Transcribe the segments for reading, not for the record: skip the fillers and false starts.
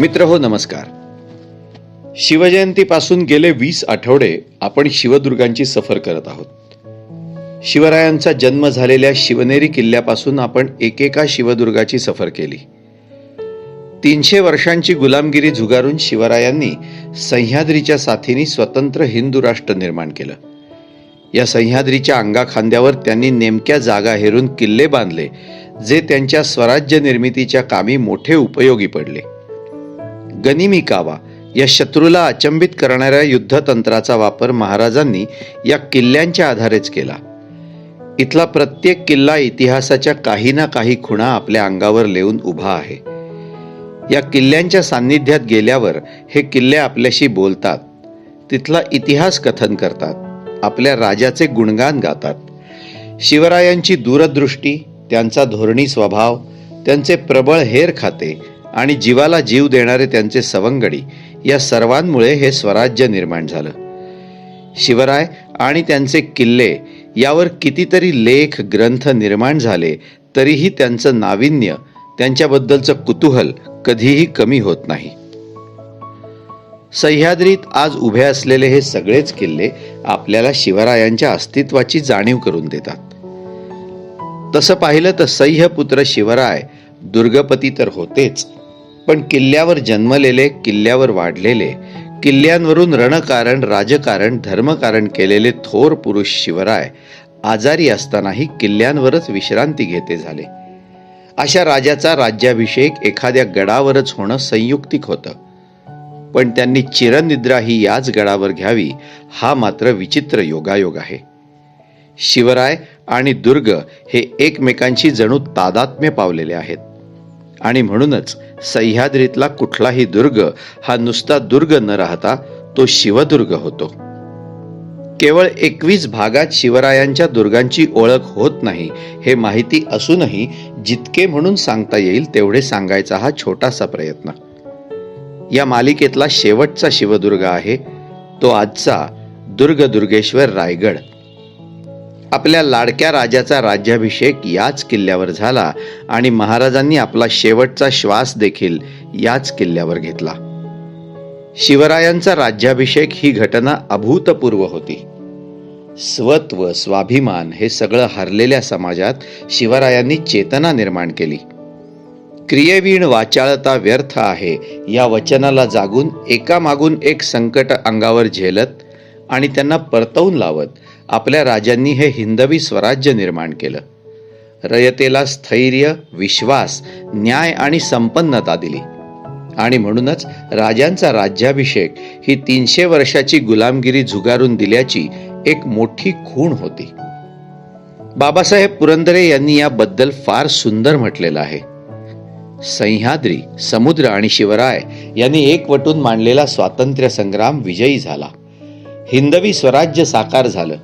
मित्रहो नमस्कार. शिवजयंतीपासून गेले 20 आठवडे आपण शिवदुर्गांची सफर करत आहोत. शिवरायांचा जन्म झालेल्या शिवनेरी किल्ल्यापासून आपण एकेका शिवदुर्गाची सफर केली. 300 वर्षांची गुलामगिरी झुगारून शिवरायांनी सह्याद्रीच्या साथीने स्वतंत्र हिंदू राष्ट्र निर्माण केलं. या सह्याद्रीच्या अंगाखांद्यावर त्यांनी नेमक्या जागा हेरून किल्ले बांधले, जे त्यांच्या स्वराज्य निर्मितीच्या कामी मोठे उपयोगी पडले. गनिमी कावा या शत्रूला अचंबित करणाऱ्या युद्धतंत्राचा वापर महाराजांनी या किल्ल्यांच्या आधारेच केला. इथला प्रत्येक किल्ला इतिहासाच्या काही ना काही खुणा आपल्या अंगावर लेऊन उभा आहे. या किल्ल्यांच्या सान्निध्यात गेल्यावर हे किल्ले आपल्याशी बोलतात, तिथला इतिहास कथन करतात, आपल्या राजाचे गुणगान गातात. शिवरायांची दूरदृष्टी, त्यांचा धोरणी स्वभाव, त्यांचे प्रबळ हेर खाते आणि जीवाला जीव देणारे त्यांचे सवंगडी, या सर्वांमुळे हे स्वराज्य निर्माण झालं. शिवराय आणि त्यांचे किल्ले यावर कितीतरी लेख ग्रंथ निर्माण झाले, तरीही त्यांचं नाविन्य, त्यांच्याबद्दलचं कुतूहल कधीही कमी होत नाही. सह्याद्रीत आज उभे असलेले हे सगळेच किल्ले आपल्याला शिवरायांच्या अस्तित्वाची जाणीव करून देतात. तसं पाहिलं तर सह्यपुत्र शिवराय दुर्गपती तर होतेच, पण किल्ल्यावर जन्मलेले, किल्ल्यावर वाढलेले, किल्ल्यांवरून रणकारण, राजकारण, धर्मकारण केलेले थोर पुरुष शिवराय आजारी असतानाही किल्ल्यांवरच विश्रांती घेते झाले. अशा राजाचा राज्याभिषेक एखाद्या गडावरच होणं संयुक्तिक होतं, पण त्यांनी चिरनिद्रा ही याच गडावर घ्यावी, हा मात्र विचित्र योगायोग आहे. शिवराय आणि दुर्ग हे एकमेकांशी जणू तादात्म्य पावलेले आहेत, आणि म्हणूनच सह्याद्रीतला कुठलाही दुर्ग हा नुसता दुर्ग न राहता तो शिवदुर्ग होतो. केवळ 21 भागात शिवरायांच्या दुर्गांची ओळख होत नाही हे माहिती असूनही जितके म्हणून सांगता येईल तेवढे सांगायचा हा छोटासा प्रयत्न. या मालिकेतला शेवटचा शिवदुर्ग आहे तो आजचा दुर्गेश्वर रायगड. आपल्या लाडक्या राजाचा राज्याभिषेक याच किल्ल्यावर झाला आणि महाराजांनी आपला शेवटचा श्वास देखील याच किल्ल्यावर घेतला. शिवरायांचा राज्याभिषेक ही घटना अभूतपूर्व होती. स्वत्व, स्वाभिमान हे सगळं हरलेल्या समाजात शिवरायांनी चेतना निर्माण केली. क्रियेवीण वाचाळता व्यर्थ आहे या वचनाला जागून एकामागून एक संकट अंगावर झेलत आणि त्यांना परतवून लावत आपल्या राजांनी हे हिंदवी स्वराज्य निर्माण केलं. रयतेला स्थैर्य, विश्वास, न्याय आणि संपन्नता दिली, आणि म्हणूनच राजांचा राज्याभिषेक ही 300 वर्षाची गुलामगिरी झुगारून दिल्याची एक मोठी खूण होती. बाबासाहेब पुरंदरे यांनी याबद्दल फार सुंदर म्हटलेलं आहे. सह्याद्री, समुद्र आणि शिवराय यांनी एकवटून मांडलेला स्वातंत्र्य संग्राम विजयी झाला. हिंदवी स्वराज्य साकार झालं.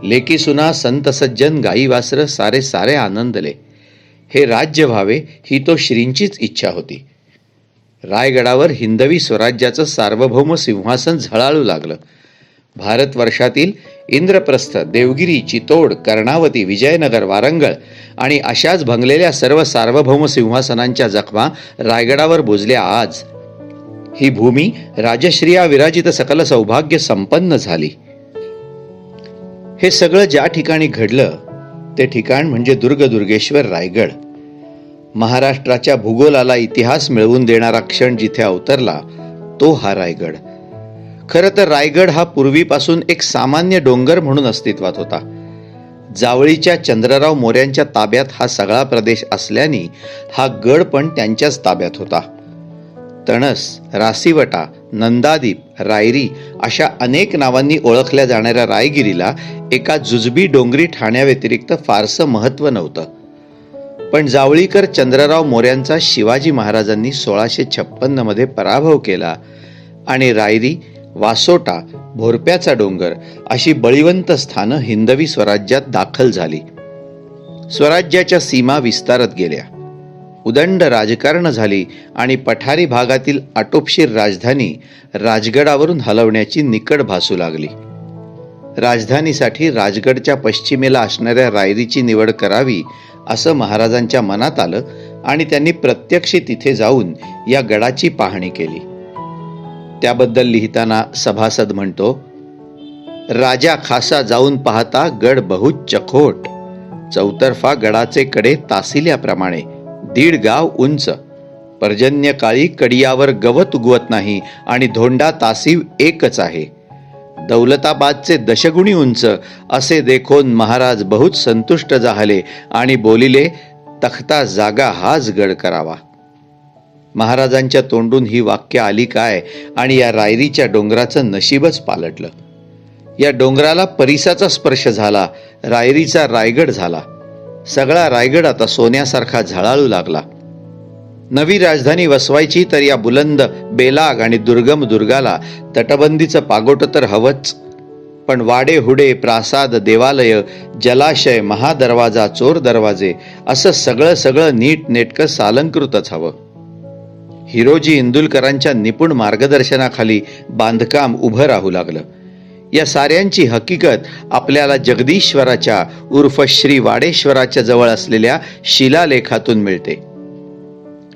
लेकी सुना, संत सज्जन, गाई वासर सारे सारे आनंदले. हे राज्य व्हावे ही तो श्रींचीच इच्छा होती. रायगडावर हिंदवी स्वराज्याचं सार्वभौम सिंहासन झळाळू लागलं. भारतवर्षातील इंद्रप्रस्थ, देवगिरी, चितोड, कर्णावती, विजयनगर, वारंगळ आणि अशाच भंगलेल्या सर्व सार्वभौम सिंहासनांच्या जखमा रायगडावर बोजल्या. आज ही भूमी राजश्रिया विराजित सकल सौभाग्य संपन्न झाली. हे सगळं ज्या ठिकाणी घडलं ते ठिकाण म्हणजे दुर्गेश्वर रायगड. महाराष्ट्राच्या भूगोलाला इतिहास मिळवून देणारा क्षण जिथे अवतरला तो हा रायगड. खरं तर रायगड हा पूर्वीपासून एक सामान्य डोंगर म्हणून अस्तित्वात होता. जावळीच्या चंद्रराव मोऱ्यांच्या ताब्यात हा सगळा प्रदेश असल्याने हा गड पण त्यांच्याच ताब्यात होता. तणस, रासिवटा, नंदादीप, रायरी अशा अनेक नावांनी ओळखल्या जाणाऱ्या रायगिरीला एका जुजबी डोंगरी ठाण्याव्यतिरिक्त फारसं महत्त्व नव्हतं. पण जावळीकर चंद्रराव मोऱ्यांचा शिवाजी महाराजांनी 1656 मध्ये पराभव केला आणि रायरी, वासोटा, भोरप्याचा डोंगर अशी बळीवंत स्थानं हिंदवी स्वराज्यात दाखल झाली. स्वराज्याच्या सीमा विस्तारत गेल्या. उदंड राजकारण झाली आणि पठारी भागातील आटोपशीर राजधानी राजगडावरून हलवण्याची निकड भासू लागली. राजधानीसाठी राजगडच्या पश्चिमेला असणाऱ्या रायरीची निवड करावी असं महाराजांच्या मनात आलं आणि त्यांनी प्रत्यक्ष तिथे जाऊन या गडाची पाहणी केली. त्याबद्दल लिहिताना सभासद म्हणतो, राजा खासा जाऊन पाहता गड बहुत चखोट, चौतर्फा गडाचे कडे तासिल्याप्रमाणे 1.5 गाव उंच, पर्जन्य काळी कडियावर गवत उगवत नाही आणि धोंडा तासीव एकच आहे. दौलताबादचे दशगुणी उंच असे देखोन महाराज बहुत संतुष्ट झाले आणि बोलिले, तख्ता जागा हाच गड करावा. महाराजांच्या तोंडून ही वाक्य आली काय आणि या रायरीच्या डोंगराचं नशीबच पालटलं. या डोंगराला परिसाचा स्पर्श झाला, रायरीचा रायगड झाला. सगळा रायगड आता सोन्यासारखा झळाळू लागला. नवी राजधानी वसवायची तर या बुलंद, बेलाग आणि दुर्गम दुर्गाला तटबंदीचं पागोट तर हवंच, पण वाडे हुडे, प्रासाद, देवालय, जलाशय, महादरवाजा, चोर दरवाजे असं सगळं नीट नेटकं सालंकृतच हवं. हिरोजी इंदुलकरांच्या निपुण मार्गदर्शनाखाली बांधकाम उभं राहू लागलं. या साऱ्यांची हकीकत आपल्याला जगदीश्वराच्या उर्फ श्री वाडेश्वराच्या जवळ असलेल्या शिलालेखातून मिळते.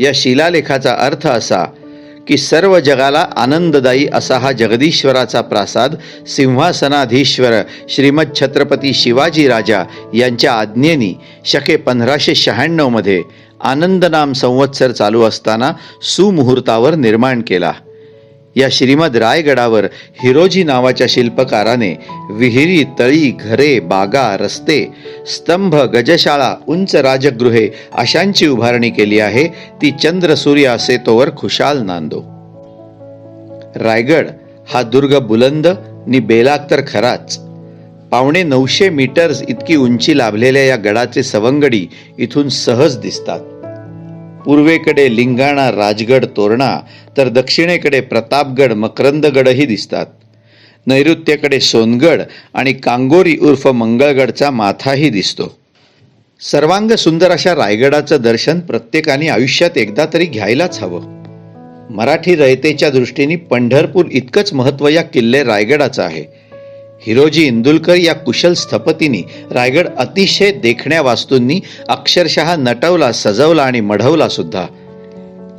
या शिलालेखाचा अर्थ असा की सर्व जगाला आनंददायी असा हा जगदीश्वराचा प्रासाद सिंहासनाधीश्वर श्रीमद छत्रपती शिवाजी राजा यांच्या आज्ञेनी शके 1596 मध्ये आनंदनाम संवत्सर चालू असताना सुमुहूर्तावर निर्माण केला. या श्रीमद रायगडावर हिरोजी नावाच्या शिल्पकाराने विहिरी, तळी, घरे, बागा, रस्ते, स्तंभ, गजशाळा, उंच राजगृहे अशांची उभारणी केली आहे. ती चंद्र सूर्य असे तोवर खुशाल नांदो. रायगड हा दुर्ग बुलंद नि बेलाग तर खराच. 950 मीटर्स इतकी उंची लाभलेल्या या गडाचे सवंगडी इथून सहज दिसतात. पूर्वेकडे लिंगाणा, राजगड, तोरणा तर दक्षिणेकडे प्रतापगड, मकरंदगडही दिसतात. नैऋत्येकडे सोनगड आणि कांगोरी उर्फ मंगळगडचा माथाही दिसतो. सर्वांग सुंदर अशा रायगडाचं दर्शन प्रत्येकाने आयुष्यात एकदा तरी घ्यायलाच हवं. मराठी रयतेच्या दृष्टीने पंढरपूर इतकंच महत्त्व या किल्ले रायगडाचं आहे. हिरोजी इंदुलकर या कुशल स्थपतींनी रायगड अतिशय देखण्या वास्तूंनी अक्षरशः नटवला, सजवला आणि मढवला सुद्धा.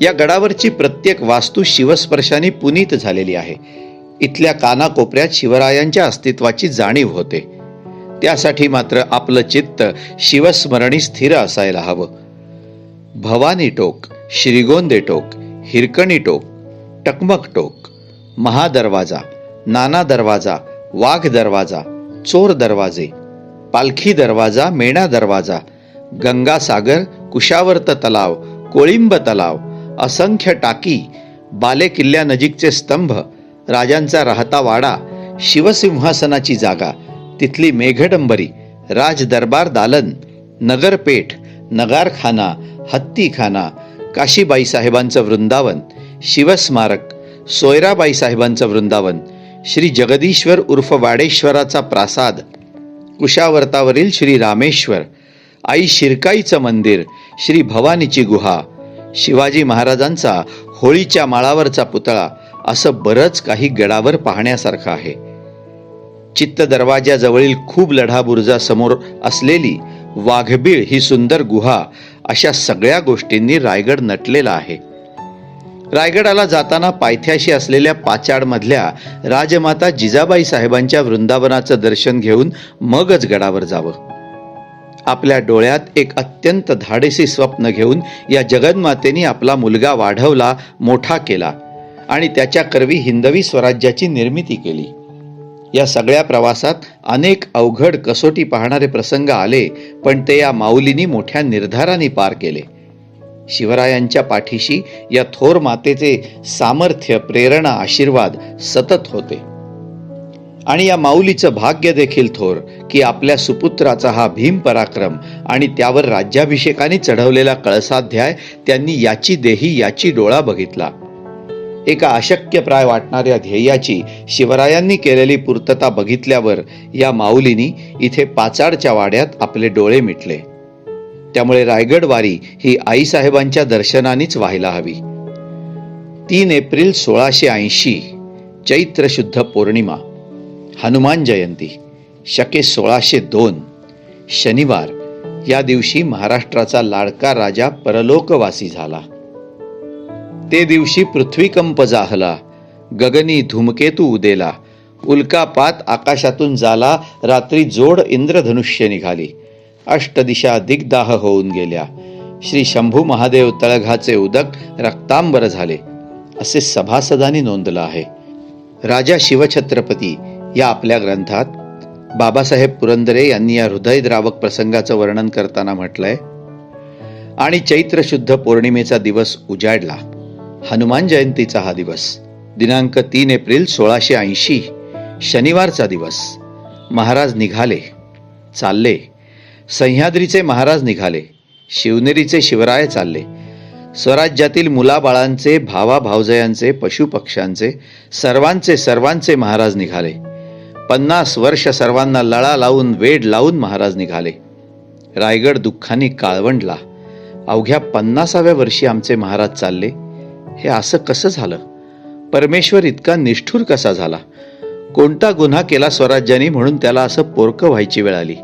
या गडावरची प्रत्येक वास्तू शिवस्पर्शाने पुनीत झालेली आहे. इथल्या कानाकोपऱ्यात शिवरायांच्या अस्तित्वाची जाणीव होते. त्यासाठी मात्र आपलं चित्त शिवस्मरणी स्थिर असायला हवं. भवानी टोक, श्रीगोंदे टोक, हिरकणी टोक, टकमक टोक, महादरवाजा, नाना दरवाजा, वाघ दरवाजा, चोर दरवाजे, पालखी दरवाजा, मेणा दरवाजा, गंगासागर, कुशावर्त तलाव, कोळिंब तलाव, असंख्य टाकी, बाले किल्ल्यानजीकचे स्तंभ, राजांचा राहता वाडा, शिवसिंहासनाची जागा, तिथली मेघडंबरी, राज दरबार दालन, नगरपेठ, नगारखाना, हत्तीखाना, काशीबाई साहेबांचं वृंदावन, शिवस्मारक, सोयराबाई साहेबांचं वृंदावन, श्री जगदीश्वर उर्फ वाडेश्वराचा प्रासाद, कुशावर्तावरील श्री रामेश्वर, आई शिरकाईचं मंदिर, श्री भवानीची गुहा, शिवाजी महाराजांचा होळीच्या माळावरचा पुतळा असं बरंच काही गडावर पाहण्यासारखं आहे. चित्त दरवाजाजवळील खूप लढा बुरुजासमोर असलेली वाघबीळ ही सुंदर गुहा अशा सगळ्या गोष्टींनी रायगड नटलेला आहे. रायगडाला जाताना पायथ्याशी असलेल्या पाचाडमधल्या राजमाता जिजाबाई साहेबांच्या वृंदावनाचं दर्शन घेऊन मगच गडावर जावं. आपल्या डोळ्यात एक अत्यंत धाडसी स्वप्न घेऊन या जगन्मातेने आपला मुलगा वाढवला, मोठा केला आणि त्याच्या करवी हिंदवी स्वराज्याची निर्मिती केली. या सगळ्या प्रवासात अनेक अवघड कसोटी पाहणारे प्रसंग आले, पण ते या माऊलींनी मोठ्या निर्धाराने पार केले. शिवरायांच्या पाठीशी या थोर मातेचे सामर्थ्य, प्रेरणा, आशीर्वाद सतत होते. आणि या माऊलीचं भाग्य देखील थोर की आपल्या सुपुत्राचा हा भीम पराक्रम आणि त्यावर राज्याभिषेकाने चढवलेला कळसाध्याय त्यांनी याची देही याची डोळा बघितला. एका अशक्यप्राय वाटणाऱ्या ध्येयाची शिवरायांनी केलेली पूर्तता बघितल्यावर या माऊलींनी इथे पाचाडच्या वाड्यात आपले डोळे मिटले. त्यामुळे रायगड वारी ही आईसाहेबांच्या दर्शनानेच व्हायला हवी. 3 एप्रिल 1680 चैत्र शुद्ध पौर्णिमा, हनुमान जयंती, शके 1602 शनिवार, या दिवशी महाराष्ट्राचा लाडका राजा परलोकवासी झाला. ते दिवशी पृथ्वीकंप जाहला, गगनी धूमकेतू उदेला, उल्कापात आकाशातून झाला, रात्री जोड इंद्रधनुष्य निघाली, अष्टदिशा दिग्दाह होऊन गेल्या, श्री शंभू महादेव तळघाचे उदक रक्तांबर झाले, असे सभासदांनी नोंदलं आहे. राजा शिवछत्रपती या आपल्या ग्रंथात बाबासाहेब पुरंदरे यांनी या हृदयद्रावक प्रसंगाचं वर्णन करताना म्हटलंय, आणि चैत्र शुद्ध पौर्णिमेचा दिवस उजाडला. हनुमान जयंतीचा हा दिवस दिनांक 3 एप्रिल 1680 शनिवारचा दिवस. महाराज निघाले, चालले. सह्याद्रीचे महाराज निघाले, शिवनेरीचे शिवराय चालले, स्वराज्यातील मुलाबाळांचे, भावा भावजयांचे, पशुपक्ष्यांचे, सर्वांचे महाराज निघाले. 50 वर्ष सर्वांना लळा लावून, वेड लावून महाराज निघाले. रायगड दुःखाने काळवंडला. अवघ्या 50व्या वर्षी आमचे महाराज चालले. हे असं कसं झालं? परमेश्वर इतका निष्ठुर कसा झाला? कोणता गुन्हा केला स्वराज्याने म्हणून त्याला असं पोरकं व्हायची वेळ आली?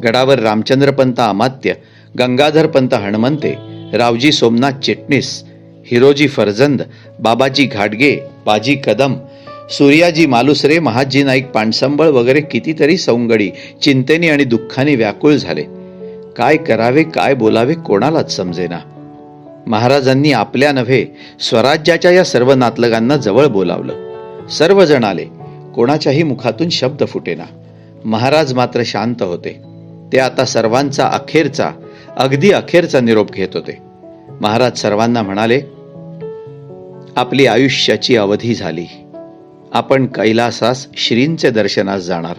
गडावर रामचंद्रपंत अमात्य, गंगाधरपंत हणमंते, रावजी सोमनाथ चिटणीस, हिरोजी फरजंद, बाबाजी घाटगे, बाजी कदम, सूर्याजी मालुसरे, महाजी नाईक पाणसंबळ वगैरे कितीतरी सवंगडी चिंतेने आणि दुःखाने व्याकुळ झाले. काय करावे, काय बोलावे कोणालाच समजेना. महाराजांनी आपल्या नव्हे स्वराज्याच्या या सर्व नातलगांना जवळ बोलावलं. सर्वजण आले. कोणाच्याही मुखातून शब्द फुटेना. महाराज मात्र शांत होते. ते आता सर्वांचा अखेरचा, अगदी अखेरचा निरोप घेत होते. महाराज सर्वांना म्हणाले, आपली आयुष्याची अवधी झाली. आपण कैलासास श्रींचे दर्शनास जाणार.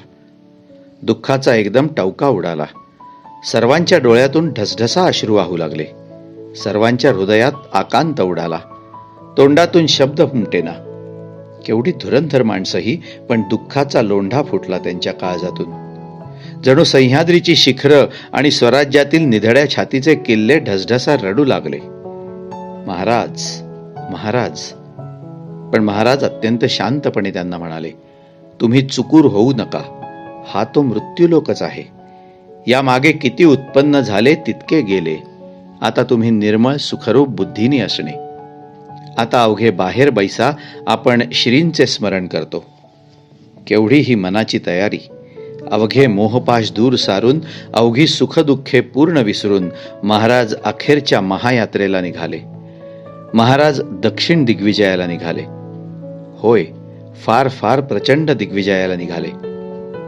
दुःखाचा एकदम टवका उडाला. सर्वांच्या डोळ्यातून ढसढसा अश्रू वाहू लागले. सर्वांच्या हृदयात आकांत उडाला. तोंडातून शब्द फुमटेना. केवढी धुरंधर माणसंही, पण दुःखाचा लोंढा फुटला त्यांच्या काळजातून. जणू सह्याद्रीची शिखरं आणि स्वराज्यातील निधड्या छातीचे किल्ले ढसढसा रडू लागले. महाराज, महाराज. पण महाराज अत्यंत शांतपणे त्यांना म्हणाले, तुम्ही चुकूर होऊ नका. हा तो मृत्यूलोकच आहे. या मागे किती उत्पन्न झाले तितके गेले. आता तुम्ही निर्मळ सुखरूप बुद्धीने असणे. आता अवघे बाहेर बैसा, आपण श्रींचे स्मरण करतो. केवढी ही मनाची तयारी. अवघे मोहपाश दूर सारून, अवघी सुखदुःखे पूर्ण विसरून महाराज अखेरच्या महायात्रेला निघाले. महाराज दक्षिण दिग्विजयाला निघाले. होय, फार फार प्रचंड दिग्विजयाला निघाले.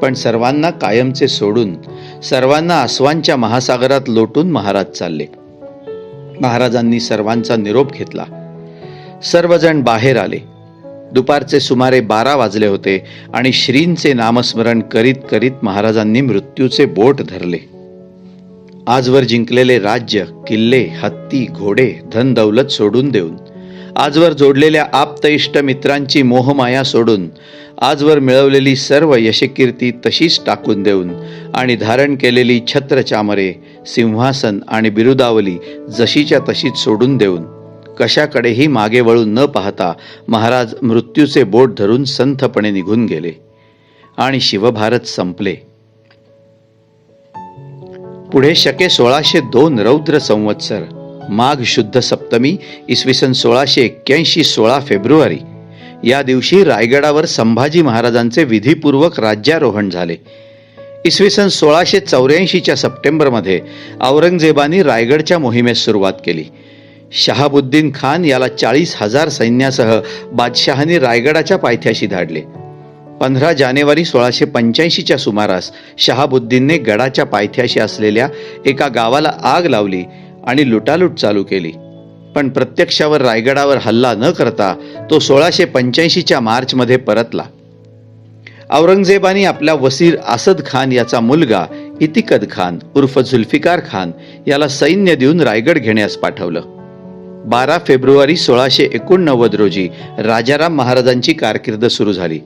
पण सर्वांना कायमचे सोडून, सर्वांना आसवांच्या महासागरात लोटून महाराज चालले. महाराजांनी सर्वांचा निरोप घेतला. सर्वजण बाहेर आले. दुपारचे सुमारे 12 वाजले होते आणि श्रींचे नामस्मरण करीत करीत महाराजांनी मृत्यूचे बोट धरले. आजवर जिंकलेले राज्य, किल्ले, हत्ती, घोडे, धन दौलत सोडून देऊन, आजवर जोडलेल्या आप्त इष्ट मित्रांची मोहमाया सोडून, आजवर मिळवलेली सर्व यशकीर्ती तशीच टाकून देऊन आणि धारण केलेली छत्र चामरे, सिंहासन आणि बिरुदावली जशीच्या तशीच सोडून देऊन, कशाकडेही मागे वळून न पाहता महाराज मृत्यूचे बोट धरून संथपणे निघून गेले आणि शिवभारत संपले. पुढे शके 1602 रौद्र संवत्सर माघ शुद्ध सप्तमी इसवी सन 1681 16 फेब्रुवारी या दिवशी रायगडावर संभाजी महाराजांचे विधिपूर्वक राज्यारोहण झाले. इसवी सन 1684 सप्टेंबरमध्ये औरंगजेबाने रायगडच्या मोहिमेस सुरुवात केली. शहाबुद्दीन खान याला 40,000 सैन्यासह बादशहाने रायगडाच्या पायथ्याशी धाडले. 15 जानेवारी 1685 सुमारास शहाबुद्दीनने गडाच्या पायथ्याशी असलेल्या एका गावाला आग लावली आणि लुटालूट चालू केली. पण प्रत्यक्षावर रायगडावर हल्ला न करता तो 1685 मार्चमध्ये परतला. औरंगजेबाने आपला वसीर असद खान याचा मुलगा इतिकद खान उर्फ जुल्फिकार खान याला सैन्य देऊन रायगड घेण्यास पाठवलं. 12 फेब्रुवारी 1689 रोजी राजाराम महाराजांची कारकीर्द सुरू झाली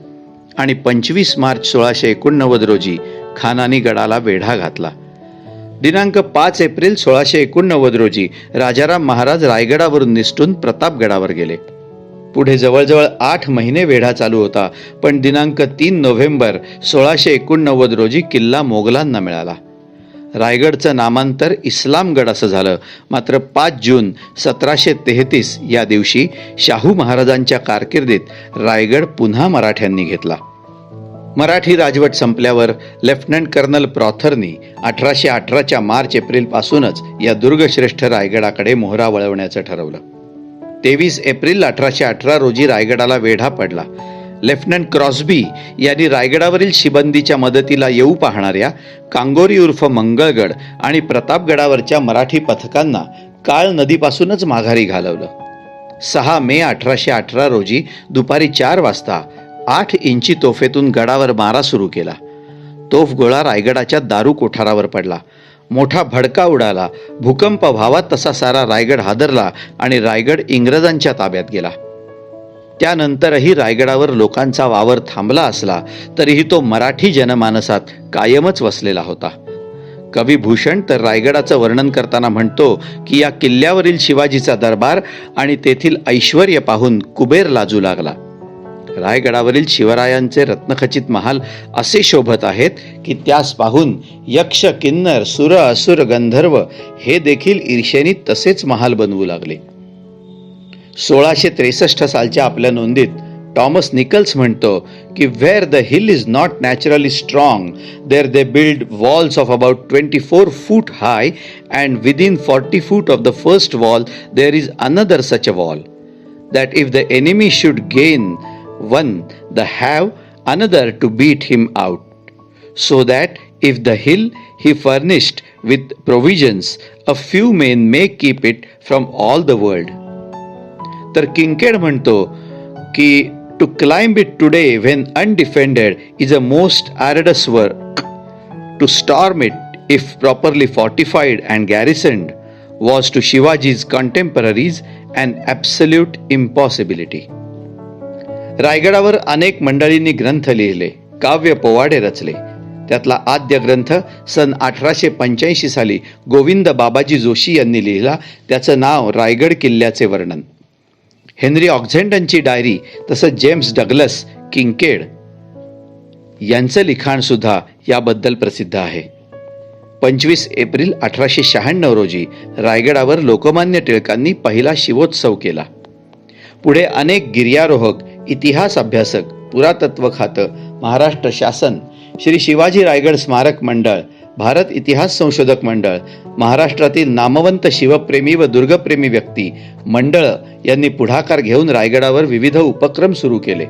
आणि 25 मार्च 1689 रोजी खानाने गडाला वेढा घातला. दिनांक 5 एप्रिल 1689 रोजी राजाराम महाराज रायगडावरून निसटून प्रतापगडावर गेले. पुढे जवळजवळ 8 महिने वेढा चालू होता, पण दिनांक 3 नोव्हेंबर 1689 रोजी किल्ला मोगलांना मिळाला. रायगडचं नामांतर इस्लामगड असं झालं. मात्र 5 जून 1733 या दिवशी शाहू महाराजांच्या कारकिर्दीत रायगड पुन्हा मराठ्यांनी घेतला. मराठी राजवट संपल्यावर लेफ्टनंट कर्नल प्रॉथरनी 1818च्या मार्च एप्रिल पासूनच या दुर्गश्रेष्ठ रायगडाकडे मोहरा वळवण्याचं ठरवलं. 23 एप्रिल 1818 रोजी रायगडाला वेढा पडला. लेफ्टनंट क्रॉसबी यांनी रायगडावरील शिबंदीच्या मदतीला येऊ पाहणाऱ्या कांगोरी उर्फ मंगळगड आणि प्रतापगडावरच्या मराठी पथकांना काळ नदीपासूनच माघारी घालवलं. 6 मे 1818 रोजी दुपारी 4 वाजता 8 इंची तोफेतून गडावर मारा सुरू केला. तोफगोळा रायगडाच्या दारू कोठारावर पडला. मोठा भडका उडाला. भूकंप व्हावा तसा सारा रायगड हादरला आणि रायगड इंग्रजांच्या ताब्यात गेला. त्यानंतरही रायगडावर लोकांचा वावर थांबला असला तरीही तो मराठी जनमानसात कायमच वसलेला होता. कवी भूषण तर रायगडाचं वर्णन करताना म्हणतो की या किल्ल्यावरील शिवाजीचा दरबार आणि तेथील ऐश्वर्य पाहून कुबेर लाजू लागला. रायगडावरील शिवरायांचे रत्नखचित महाल असे शोभत आहेत की त्यास पाहून यक्ष, किन्नर, सुर, असुर, गंधर्व हे देखील ईर्षेने तसेच महाल बनवू लागले. 1663 सालच्या आपल्या नोंदीत टॉमस निकल्स म्हणतो की where the hill is not naturally strong there they build walls of about 24 foot high and within 40 foot of the first wall there is another such a wall that if the enemy should gain one the have another to beat him out, so that if the hill he furnished with provisions a few men may keep it from all the world. तर किंकेड म्हणतो की to climb it today when undefended is a most arduous work. To storm it if properly fortified and garrisoned was to Shivaji's contemporaries an absolute impossibility. रायगडावर अनेक मंडळींनी ग्रंथ लिहिले, काव्य पोवाडे रचले. त्यातला आद्य ग्रंथ सन 1885 साली गोविंद बाबाजी जोशी यांनी लिहिला. त्याचं नाव रायगड किल्ल्याचे वर्णन. हेनरी ऑक्झेंडनची डायरी तसंच जेम्स डग्लस, किंकेड यांचं लिखाण सुद्धा याबद्दल प्रसिद्ध आहे. 25 एप्रिल 1896 रोजी रायगडावर लोकमान्य टिळकांनी पहिला शिवोत्सव केला. पुढे अनेक गिर्यारोहक, इतिहास अभ्यासक, पुरातत्व खातं, महाराष्ट्र शासन, श्री शिवाजी रायगड स्मारक मंडळ, भारत इतिहास संशोधक मंडळ, महाराष्ट्रातील नामवंत शिवप्रेमी व दुर्गप्रेमी व्यक्ती मंडळ यांनी पुढाकार घेऊन रायगडावर विविध उपक्रम सुरू केले.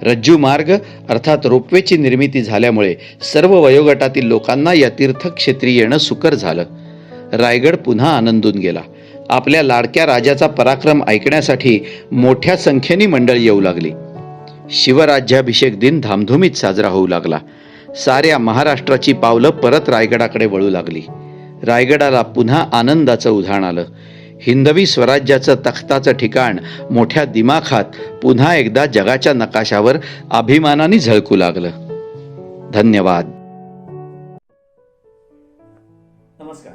रज्जू मार्ग अर्थात रोपवेची निर्मिती झाल्यामुळे सर्व वयोगटातील लोकांना या तीर्थक्षेत्री येणं सुकर झालं. रायगड पुन्हा आनंदून गेला. आपल्या लाडक्या राजाचा पराक्रम ऐकण्यासाठी मोठ्या संख्येने मंडळी येऊ लागली. शिवराज्याभिषेक दिन धामधुमीत साजरा होऊ लागला. साऱ्या महाराष्ट्राची पावलं परत रायगडाकडे वळू लागली. रायगडाला पुन्हा आनंदाचं उधाण आलं. हिंदवी स्वराज्याचं तख्ताचं ठिकाण मोठ्या दिमाखात पुन्हा एकदा जगाच्या नकाशावर अभिमानाने झळकू लागलं. धन्यवाद. नमस्कार.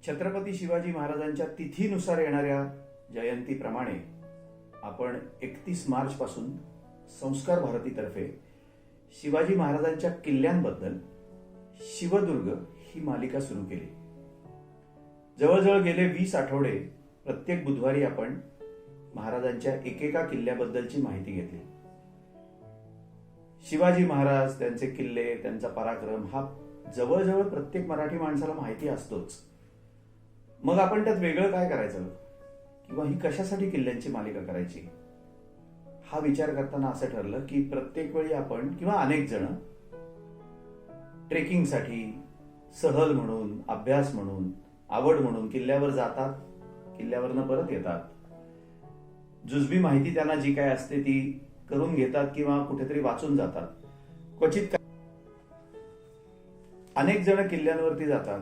छत्रपती शिवाजी महाराजांच्या तिथीनुसार येणाऱ्या जयंतीप्रमाणे आपण 31 मार्च पासून संस्कार भारतीतर्फे शिवाजी महाराजांच्या किल्ल्यांबद्दल शिवदुर्ग ही मालिका सुरू केली. जवळजवळ गेले 20 आठवडे प्रत्येक बुधवारी आपण महाराजांच्या एकेका किल्ल्याबद्दलची माहिती घेतली. शिवाजी महाराज, त्यांचे किल्ले, त्यांचा पराक्रम हा जवळजवळ प्रत्येक मराठी माणसाला माहिती असतोच. मग आपण त्यात वेगळं काय करायचं किंवा ही कशासाठी किल्ल्यांची मालिका करायची हा विचार करताना असं ठरलं की प्रत्येक वेळी आपण किंवा अनेक जण ट्रेकिंगसाठी, सहल म्हणून, अभ्यास म्हणून, आवड म्हणून किल्ल्यावर जातात, किल्ल्यावरनं परत येतात. जुजबी माहिती त्यांना जी काय असते ती करून घेतात किंवा कुठेतरी वाचून जातात. क्वचित अनेक जण किल्ल्यांवरती जातात,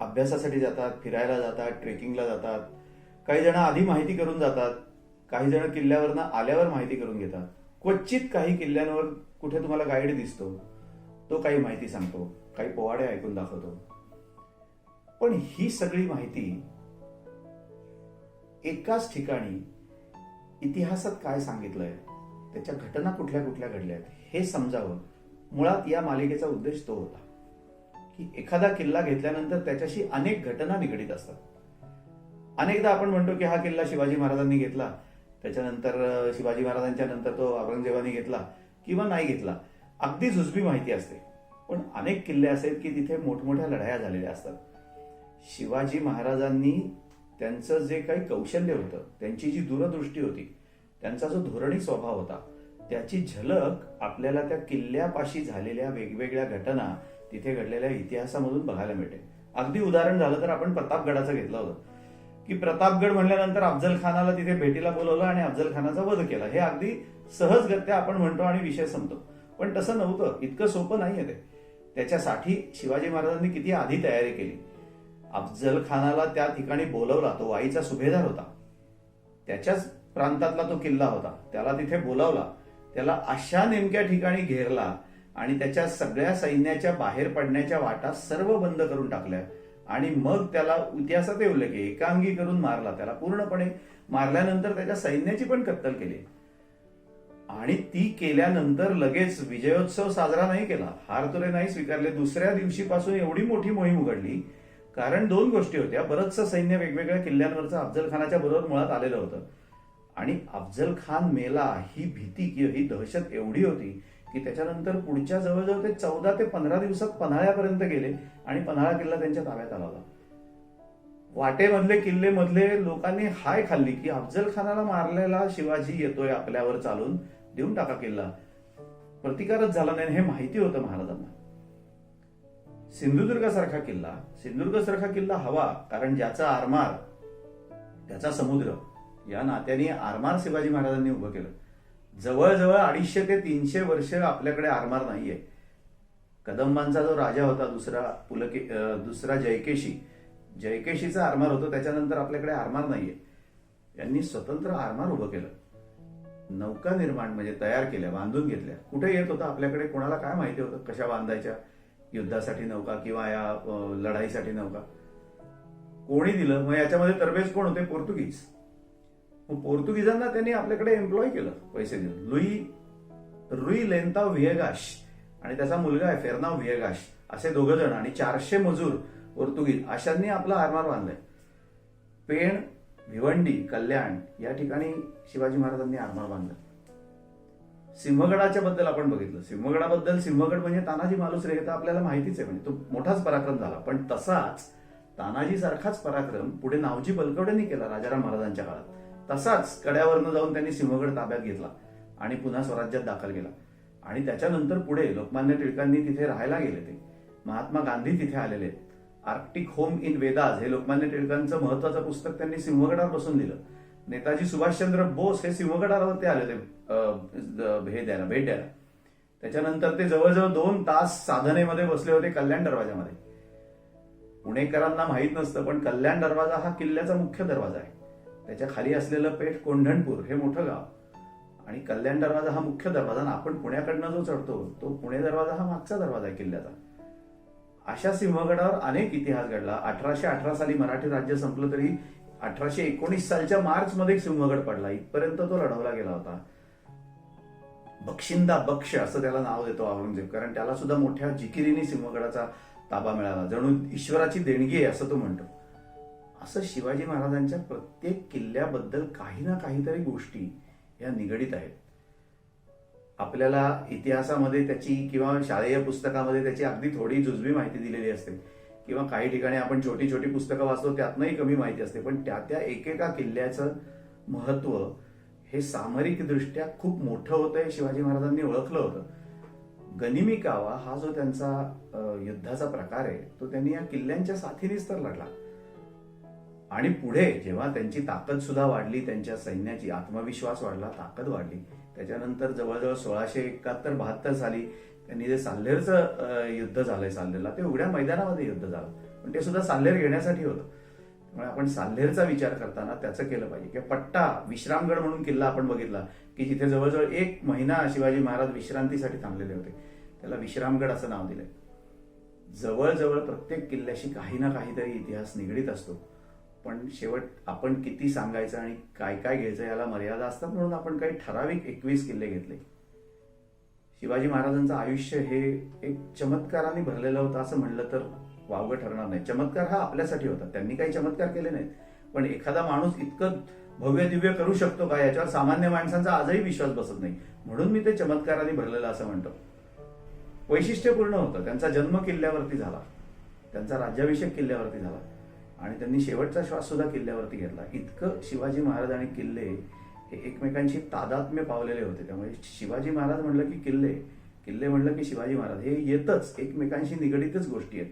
अभ्यासासाठी जातात, फिरायला जातात, ट्रेकिंगला जातात. काही जण आधी माहिती करून जातात, काही जण किल्ल्यावरनं आल्यावर माहिती करून घेतात. क्वचित काही किल्ल्यांवर कुठे तुम्हाला गाईड दिसतो, तो काही माहिती सांगतो, काही पोवाडे ऐकून दाखवतो. पण ही सगळी माहिती एकाच ठिकाणी इतिहासात काय सांगितलंय, त्याच्या घटना कुठल्या कुठल्या घडल्यात हे समजावं, मुळात या मालिकेचा उद्देश तो होता. की एखादा किल्ला घेतल्यानंतर त्याच्याशी अनेक घटना निगडीत असतात. अनेकदा आपण म्हणतो की हा किल्ला शिवाजी महाराजांनी घेतला, त्याच्यानंतर शिवाजी महाराजांच्या नंतर तो औरंगजेबाने घेतला किंवा नाही घेतला, अगदी जुजबी माहिती असते. पण अनेक किल्ले असे आहेत की तिथे मोठमोठ्या लढाया झालेल्या असतात. शिवाजी महाराजांनी त्यांचं जे काही कौशल्य होतं, त्यांची जी दूरदृष्टी होती, त्यांचा जो धोरणी स्वभाव होता, त्याची झलक आपल्याला त्या किल्ल्यापाशी झालेल्या वेगवेगळ्या घटना, तिथे घडलेल्या इतिहासामधून बघायला मिळते. अगदी उदाहरण झालं तर आपण प्रतापगडाचं घेतलं होतं की प्रतापगड म्हणल्यानंतर अफजल खानाला तिथे भेटीला बोलवलं आणि अफजल खानाचा वध केला. हे अगदी सहजगत्या आपण म्हणतो आणि विषय संपतो. पण तसं नव्हतं, इतकं सोपं नाहीये ते. त्याच्यासाठी शिवाजी महाराजांनी किती आधी तयारी केली. अफजल खानाला त्या ठिकाणी बोलवला, तो वाईचा सुभेदार होता, त्याच्याच प्रांतातला तो किल्ला होता, त्याला तिथे बोलावला, त्याला अशा नेमक्या ठिकाणी घेरला आणि त्याच्या सगळ्या सैन्याच्या बाहेर पडण्याच्या वाटा सर्व बंद करून टाकल्या आणि मग त्याला इतिहासात उल्लेख आहे, एकांगी करून मारला. त्याला पूर्णपणे मारल्यानंतर त्याच्या सैन्याची पण कत्तल केली आणि ती केल्यानंतर लगेच विजयोत्सव साजरा नाही केला, हारतुरे नाही स्वीकारले. दुसऱ्या दिवशीपासून एवढी मोठी मोहीम उघडली कारण दोन गोष्टी होत्या. बरंचसं सैन्य वेगवेगळ्या किल्ल्यांवरचं अफजल खानाच्या बरोबर मुळात आलेलं होतं आणि अफजल खान मेला ही भीती किंवा ही दहशत एवढी होती की त्याच्यानंतर पुढच्या जवळजवळ ते 14 ते 15 दिवसात पन्हाळ्यापर्यंत गेले आणि पन्हाळा किल्ला त्यांच्या ताब्यात आला होता. वाटेमधले किल्ले मधले लोकांनी हाय खाल्ली की अफजल खानाला मारलेला शिवाजी येतोय आपल्यावर चालून, देऊन टाका किल्ला. प्रतिकारच झाला नाही हे माहिती होतं महाराजांना. सिंधुदुर्ग सारखा किल्ला हवा, कारण ज्याचा आरमार त्याचा समुद्र, या नात्याने आरमार शिवाजी महाराजांनी उभं केलं. जवळजवळ 250 ते 300 वर्ष आपल्याकडे आरमार नाहीये. कदंबांचा जो राजा होता दुसरा जयकेशीचा आरमार होतो, त्याच्यानंतर आपल्याकडे आरमार नाहीये. यांनी स्वतंत्र आरमार उभं केलं, नौका निर्माण म्हणजे तयार केल्या, बांधून घेतल्या. कुठे येत होता आपल्याकडे, कोणाला काय माहिती होतं कशा बांधायच्या, युद्धासाठी नौका किंवा या लढाईसाठी नौका कोणी दिलं? मग याच्यामध्ये तरबेज कोण होते? पोर्तुगीज. मग पोर्तुगीजांना त्यांनी आपल्याकडे एम्प्लॉय केलं पैसे देऊन. रुई लेंताव व्हिएगाश आणि त्याचा मुलगा आहे फेर्नाव व्हिएगाश, असे 2 जण आणि 400 मजूर पोर्तुगीज अशांनी आपला आरमार बांधलाय. पेण, भिवंडी, कल्याण या ठिकाणी शिवाजी महाराजांनी आरमार बांधला. सिंहगडाच्या बद्दल आपण बघितलं. सिंहगड म्हणजे तानाजी मालुसरे हे तर आपल्याला माहितीच आहे, म्हणजे तो मोठाच पराक्रम झाला. पण तसाच तानाजी सारखाच पराक्रम पुढे नावजी बलकवडेंनी केला राजाराम महाराजांच्या काळात. तसाच कड्यावरनं जाऊन त्यांनी सिंहगड ताब्यात घेतला आणि पुन्हा स्वराज्यात दाखल केला. आणि त्याच्यानंतर पुढे लोकमान्य टिळकांनी तिथे राहायला गेले, ते महात्मा गांधी तिथे आलेले. आर्क्टिक होम इन वेदाज हे लोकमान्य टिळकांचं महत्वाचं पुस्तक त्यांनी सिंहगडावर बसून दिलं. नेताजी सुभाषचंद्र बोस हे सिंहगडावरती आले होते भेट द्यायला. त्याच्यानंतर ते जवळजवळ 2 तास साधनेमध्ये बसले होते कल्याण दरवाजामध्ये. पुणेकरांना माहीत नसतं पण कल्याण दरवाजा हा किल्ल्याचा मुख्य दरवाजा आहे. त्याच्या खाली असलेलं पेठ कोंढणपूर हे मोठं गाव आणि कल्याण दरवाजा हा मुख्य दरवाजा. आपण पुण्याकडनं जो चढतो तो पुणे दरवाजा हा मागचा दरवाजा आहे किल्ल्याचा. अशा सिंहगडावर अनेक इतिहास घडला. 1818 साली मराठी राज्य संपलं तरी 1819 सालच्या मार्च मध्ये सिंहगड पडला, इथपर्यंत तो लढवला गेला होता. बक्षिंदा बक्ष असं त्याला नाव देतो औरंगजेब, कारण त्याला सुद्धा मोठ्या जिकिरीने सिंहगडाचा ताबा मिळाला, जणू ईश्वराची देणगी आहे असं तो म्हणतो. असं शिवाजी महाराजांच्या प्रत्येक किल्ल्याबद्दल काही ना काहीतरी गोष्टी या निगडीत आहेत. आपल्याला इतिहासामध्ये त्याची किंवा शालेय पुस्तकामध्ये त्याची अगदी थोडी जुजबी माहिती दिलेली असते किंवा काही ठिकाणी आपण छोटी छोटी पुस्तकं वाचतो त्यातनंही कमी माहिती असते. पण त्या एकेका किल्ल्याचं महत्व हे सामरिक दृष्ट्या खूप मोठं होतं हे शिवाजी महाराजांनी ओळखलं होतं. गनिमी कावा हा जो त्यांचा युद्धाचा प्रकार आहे तो त्यांनी या किल्ल्यांच्या साथीनेच तर लढला. आणि पुढे जेव्हा त्यांची ताकद सुद्धा वाढली, त्यांच्या सैन्याची आत्मविश्वास वाढला, ताकद वाढली, त्याच्यानंतर जवळजवळ 1671-72 साली त्यांनी जे साल्हेरचं युद्ध झालंय साल्हेरला, ते उघड्या मैदानामध्ये युद्ध झालं, पण ते सुद्धा साल्हेर घेण्यासाठी होतं. त्यामुळे आपण साल्हेरचा विचार करताना त्याचं केलं पाहिजे. किंवा पट्टा विश्रामगड म्हणून किल्ला आपण बघितला की जिथे जवळजवळ 1 महिना शिवाजी महाराज विश्रांतीसाठी थांबलेले होते, त्याला विश्रामगड असं नाव दिलंय. जवळजवळ प्रत्येक किल्ल्याशी काही ना काहीतरी इतिहास निगडीत असतो. पण शेवट आपण किती सांगायचं आणि काय काय घ्यायचं याला मर्यादा असतात, म्हणून आपण काही ठराविक 21 किल्ले घेतले. शिवाजी महाराजांचं आयुष्य हे एक चमत्काराने भरलेलं होतं असं म्हणलं तर वावगं ठरणार नाही. चमत्कार हा आपल्यासाठी होता, त्यांनी काही चमत्कार केले नाहीत, पण एखादा माणूस इतकं भव्य दिव्य करू शकतो का याच्यावर सामान्य माणसांचा आजही विश्वास बसत नाही. म्हणून मी ते चमत्काराने भरलेलं असं म्हणतो. वैशिष्ट्यपूर्ण होतं. त्यांचा जन्म किल्ल्यावरती झाला, त्यांचा राज्याभिषेक किल्ल्यावरती झाला आणि त्यांनी शेवटचा श्वास सुद्धा किल्ल्यावरती घेतला. इतकं शिवाजी महाराज आणि किल्ले हे एकमेकांशी तादात्म्य पावलेले होते. त्यामुळे शिवाजी महाराज म्हणलं की किल्ले, किल्ले म्हणलं की शिवाजी महाराज, हे येतच एकमेकांशी निगडीतच गोष्टी आहेत.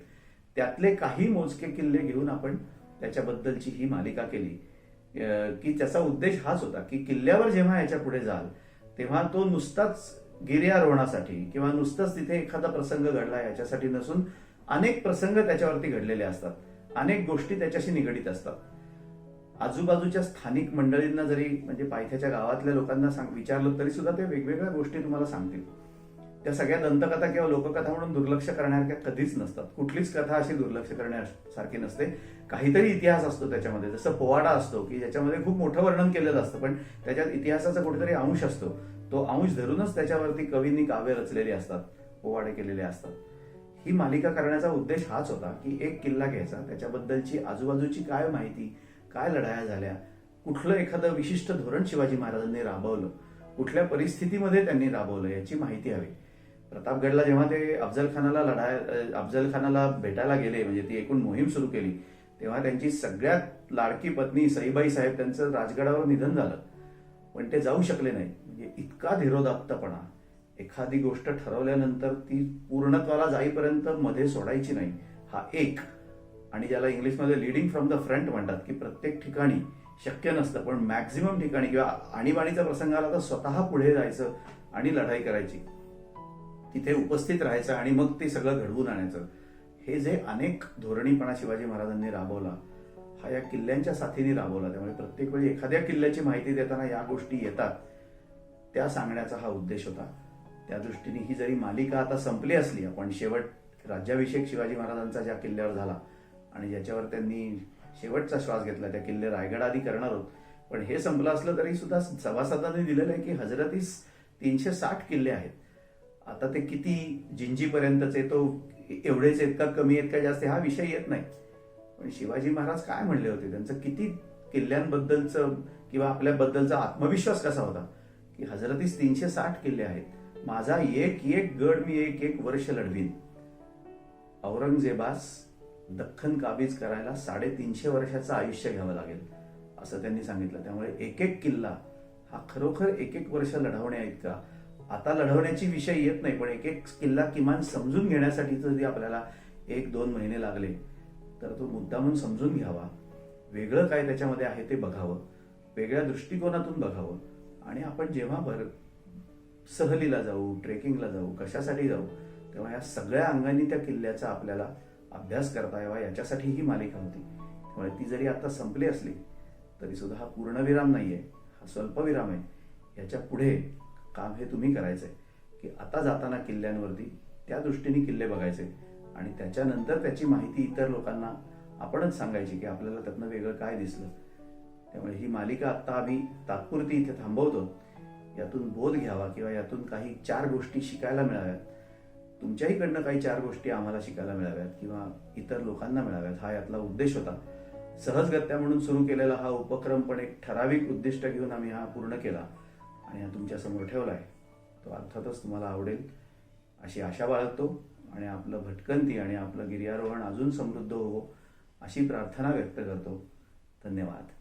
त्यातले काही मोजके किल्ले घेऊन आपण त्याच्याबद्दलची ही मालिका केली की त्याचा उद्देश हाच होता की किल्ल्यावर जेव्हा याच्या पुढे जाल तेव्हा तो नुसताच गिर्यारोहणासाठी किंवा नुसताच तिथे एखादा प्रसंग घडला याच्यासाठी नसून अनेक प्रसंग त्याच्यावरती घडलेले असतात, अनेक गोष्टी त्याच्याशी निगडीत असतात. आजूबाजूच्या स्थानिक मंडळींना जरी म्हणजे पायथ्याच्या गावातल्या लोकांना विचारलं तरी सुद्धा ते वेगवेगळ्या गोष्टी तुम्हाला सांगतील. त्या सगळ्या दंतकथा किंवा लोककथा म्हणून दुर्लक्ष करण्यासारख्या कधीच नसतात. कुठलीच कथा अशी दुर्लक्ष करण्यासारखी नसते. काहीतरी इतिहास असतो त्याच्यामध्ये, जसं पोवाडा असतो की ज्याच्यामध्ये खूप मोठं वर्णन केलेलं असतं पण त्याच्यात इतिहासाचा कुठेतरी अंश असतो. तो अंश धरूनच त्याच्यावरती कवींनी काव्य रचलेली असतात, पोवाडे केलेले असतात. ही मालिका करण्याचा उद्देश हाच होता की एक किल्ला घ्यायचा, त्याच्याबद्दलची आजूबाजूची काय माहिती, काय लढाया झाल्या, कुठलं एखादं विशिष्ट धोरण शिवाजी महाराजांनी राबवलं, कुठल्या परिस्थितीमध्ये त्यांनी राबवलं याची माहिती हवी. प्रतापगडला जेव्हा ते अफजल खानाला भेटायला गेले, म्हणजे ती एकूण मोहीम सुरू केली, तेव्हा त्यांची सगळ्यात लाडकी पत्नी सईबाई साहेब त्यांचं राजगडावर निधन झालं, पण ते जाऊ शकले नाही. म्हणजे इतका धीरोदात्तपणा, एखादी गोष्ट ठरवल्यानंतर ती पूर्णत्वाला जाईपर्यंत मध्ये सोडायची नाही, हा एक. आणि ज्याला इंग्लिशमध्ये लिडिंग फ्रॉम द फ्रंट म्हणतात की प्रत्येक ठिकाणी शक्य नसतं पण मॅक्झिमम ठिकाणी किंवा आणीबाणीचा प्रसंग आला तर स्वतः पुढे जायचं आणि लढाई करायची, तिथे उपस्थित राहायचं आणि मग ते सगळं घडवून आणायचं. हे जे अनेक धोरणीपणा शिवाजी महाराजांनी राबवला हा या किल्ल्यांच्या साथीने राबवला. त्यामुळे प्रत्येक वेळी एखाद्या किल्ल्याची माहिती देताना या गोष्टी येतात, त्या सांगण्याचा हा उद्देश होता. त्या दृष्टीने ही जरी मालिका आता संपली असली, आपण शेवट राज्याभिषेक शिवाजी महाराजांचा ज्या किल्ल्यावर झाला आणि ज्याच्यावर त्यांनी शेवटचा श्वास घेतला त्या किल्ले रायगड आधी करणार आहोत, पण हे संपलं असलं तरी सुद्धा सभासदांनी दिलेलं आहे की हजरतीस 360 किल्ले आहेत. आता ते किती जिंजीपर्यंतचे, तो एवढेच आहेत का, कमी आहेत का, जास्त, हा विषय येत नाही. पण शिवाजी महाराज काय म्हणले होते, त्यांचं किती किल्ल्यांबद्दलचं किंवा आपल्याबद्दलचा आत्मविश्वास कसा होता की हजरतीस 360 किल्ले आहेत, माझा एक एक गड मी एक एक वर्ष लढवीन. औरंगजेबास दख्खन काबीज करायला 350 वर्षाचं आयुष्य घ्यावं लागेल असं त्यांनी सांगितलं. त्यामुळे एक एक किल्ला हा खरोखर एक एक वर्ष लढवण्या इतका, आता लढवण्याची विषय येत नाही पण एक एक किल्ला किमान समजून घेण्यासाठी जरी आपल्याला 1-2 महिने लागले तर तो मुद्दामून समजून घ्यावा, वेगळं काय त्याच्यामध्ये आहे ते बघावं, वेगळ्या दृष्टिकोनातून बघावं. आणि आपण जेव्हा सहलीला जाऊ, ट्रेकिंगला जाऊ, कशासाठी जाऊ, तेव्हा या सगळ्या अंगांनी त्या किल्ल्याचा आपल्याला अभ्यास करता यावा याच्यासाठी ही मालिका होती. त्यामुळे ती जरी आता संपली असली तरी सुद्धा हा पूर्णविराम नाहीये, हा स्वल्पविराम आहे. याच्या पुढे काम हे तुम्ही करायचंय की आता जाताना किल्ल्यांवरती त्या दृष्टीने किल्ले बघायचे आणि त्याच्यानंतर त्याची माहिती इतर लोकांना आपणच सांगायची की आपल्याला त्यातनं वेगळं काय दिसलं. त्यामुळे ही मालिका आता आम्ही तात्पुरती इथे थांबवतो. यातून बोध घ्यावा किंवा यातून काही 4 गोष्टी शिकायला मिळाव्यात, तुमच्याहीकडनं काही 4 गोष्टी आम्हाला शिकायला मिळाव्यात किंवा इतर लोकांना मिळाव्यात, हा यातला उद्देश होता. सहजगत्या म्हणून सुरू केलेला हा उपक्रम पण एक ठराविक उद्दिष्ट घेऊन आम्ही हा पूर्ण केला आणि हा तुमच्या समोर ठेवलाय. तो अर्थातच तुम्हाला आवडेल अशी आशा बाळगतो आणि आपलं भटकंती आणि आपलं गिर्यारोहण अजून समृद्ध हो अशी प्रार्थना व्यक्त करतो. धन्यवाद.